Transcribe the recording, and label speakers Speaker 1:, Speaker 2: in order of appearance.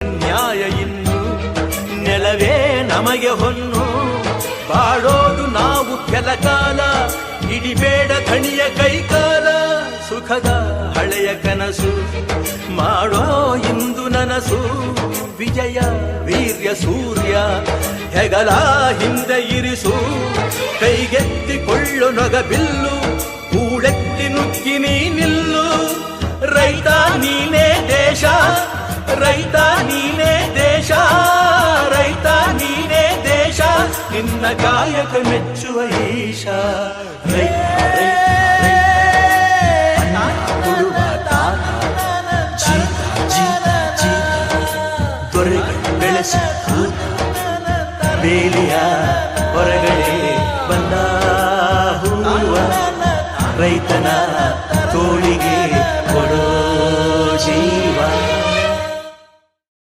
Speaker 1: ನ್ಯಾಯ ಇನ್ನು ನೆಲವೇ ನಮಗೆ ಹೊನ್ನು ಬಾಳೋದು ನಾವು ಕೆಲ ಕಾಲ ಹಿಡಿಬೇಡ ಧಣಿಯ ಕೈಕಾಲ ಸುಖದ ಹಳೆಯ ಕನಸು ಮಾಡೋ ಇಂದು ನನಸು ವಿಜಯ ವೀರ್ಯ ಸೂರ್ಯ ಹೆಗಲ ಹಿಂದೆ ಇರಿಸು ಕೈಗೆತ್ತಿಕೊಳ್ಳು ನೊಗಬಿಲ್ಲು ಕೂಳೆತ್ತಿ ನುಗ್ಗಿ ನೀ ನಿಲ್ಲು ರೈತ ನೀನೇ ದೇಶ ರೈತ ನೀನೇ ದೇಶ ರೈತ ನೀನೇ ದೇಶ ನಿನ್ನ ಕಾಯಕ ಮೆಚ್ಚುವ ಈಶ ರೈತ ಕೊಡುವ ದೊರೆಗಳು ಬೆಳೆಸಿ ಬೇಲಿಯ ಹೊರಗಡೆ ಬಂದ ಹೂವ ರೈತನ ತೋಳಿಗೆ ಕೊಡೋ ಜೀವ